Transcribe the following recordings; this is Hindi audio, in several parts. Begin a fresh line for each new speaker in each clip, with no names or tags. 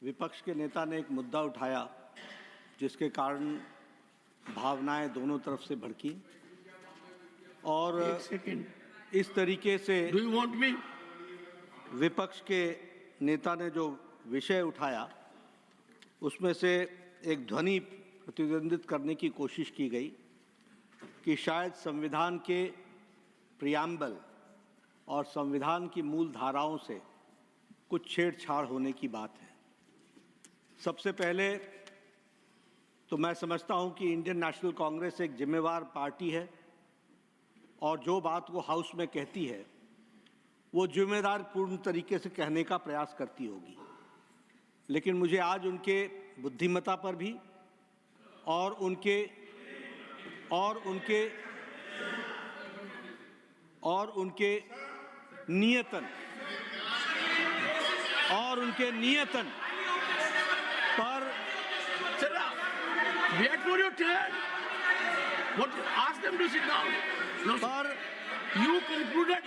विपक्ष के नेता ने एक मुद्दा उठाया जिसके कारण भावनाएं दोनों तरफ से भड़की और इस तरीके से विपक्ष के नेता ने जो विषय उठाया उसमें से एक ध्वनि प्रतिद्वंदित करने की कोशिश की गई कि शायद संविधान के प्रियम्बल और संविधान की मूल धाराओं से कुछ छेड़छाड़ होने की बात है। सबसे पहले तो मैं समझता हूं कि इंडियन नेशनल कांग्रेस एक जिम्मेवार पार्टी है और जो बात वो हाउस में कहती है वो जिम्मेदार पूर्ण तरीके से कहने का प्रयास करती होगी, लेकिन मुझे आज उनके बुद्धिमत्ता पर भी और उनके नियतन पर
Wait for your turn. What? Ask them to sit down. No,
पर
you concluded.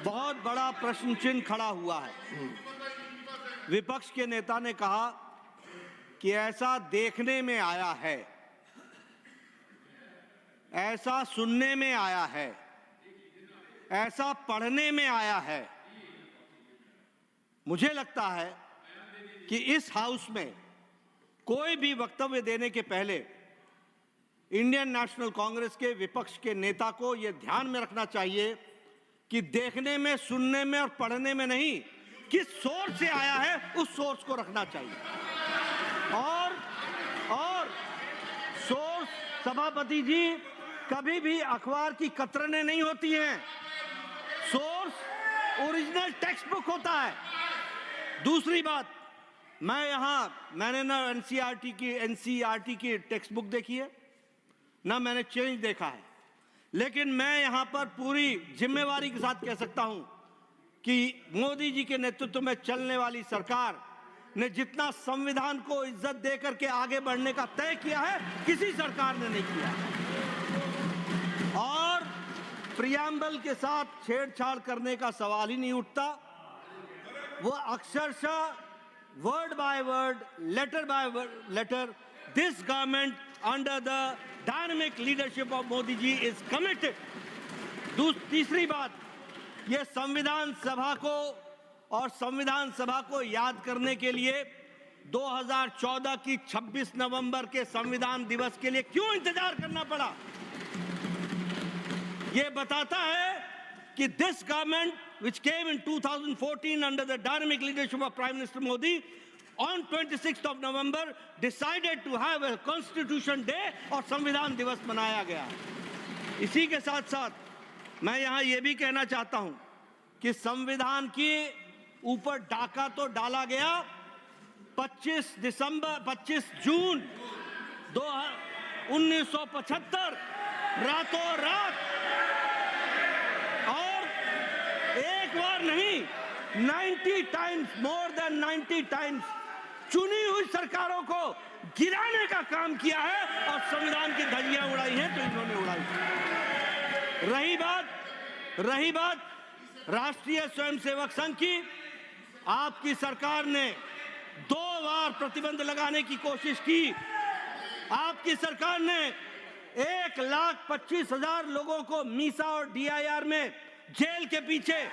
बहुत बड़ा प्रश्न चिन्ह खड़ा हुआ है। विपक्ष के नेता ने कहा कि ऐसा देखने में आया है, ऐसा सुनने में आया है, ऐसा पढ़ने में आया है। मुझे लगता है कि इस हाउस में कोई भी वक्तव्य देने के पहले इंडियन नेशनल कांग्रेस के विपक्ष के नेता को यह ध्यान में रखना चाहिए कि देखने में, सुनने में और पढ़ने में नहीं, किस सोर्स से आया है उस सोर्स को रखना चाहिए। और सोर्स, सभापति जी, कभी भी अखबार की कतरनें नहीं होती हैं। सोर्स ओरिजिनल टेक्स्ट बुक होता है। दूसरी बात, मैंने ना एनसीईआरटी की टेक्स्ट बुक देखी है, ना मैंने चेंज देखा है, लेकिन मैं यहां पर पूरी जिम्मेवारी के साथ कह सकता हूं कि मोदी जी के नेतृत्व में चलने वाली सरकार ने जितना संविधान को इज्जत देकर के आगे बढ़ने का तय किया है, किसी सरकार ने नहीं किया। और प्रियम्बल के साथ छेड़छाड़ करने का सवाल ही नहीं उठता। वो अक्षरशः word by word, letter by letter, this government under the dynamic leadership of Modi ji is committed. तीसरी बात, ये संविधान सभा को याद करने के लिए 2014 की 26 नवंबर के संविधान दिवस के लिए क्यों इंतजार करना पड़ा? ये बताता है कि this government which came in 2014 under the dynamic leadership of Prime Minister Modi on 26th of November decided to have a Constitution Day और संविधान दिवस मनाया गया। इसी के साथ साथ मैं यहाँ ये भी कहना चाहता हूँ कि संविधान के ऊपर डाका तो डाला गया 25 जून 1975 रातों रात, और एक बार नहीं 90 टाइम्स, मोर देन 90 टाइम्स चुनी हुई सरकारों को गिराने का काम किया है और संविधान की धज्जियां उड़ाई हैं तो इन्होंने उड़ाई। रही बात राष्ट्रीय स्वयंसेवक संघ की, आपकी सरकार ने 2 बार प्रतिबंध लगाने की कोशिश की। आपकी सरकार ने 1,25,000 लोगों को मीसा और डीआईआर में जेल के पीछे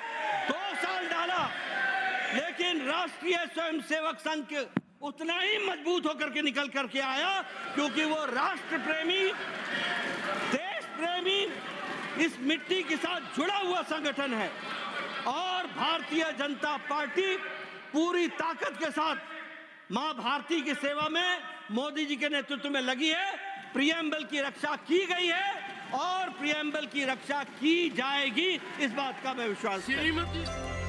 2 साल डाला, लेकिन राष्ट्रीय स्वयंसेवक संघ उतना ही मजबूत होकर के निकल करके आया क्योंकि वो राष्ट्र प्रेमी, देश प्रेमी, इस मिट्टी के साथ जुड़ा हुआ संगठन है। और भारतीय जनता पार्टी पूरी ताकत के साथ मां भारती की सेवा में मोदी जी के नेतृत्व में लगी है। प्रियम्बल की रक्षा की गई है और प्रियम्बल की रक्षा की जाएगी, इस बात का मैं विश्वास करता हूं।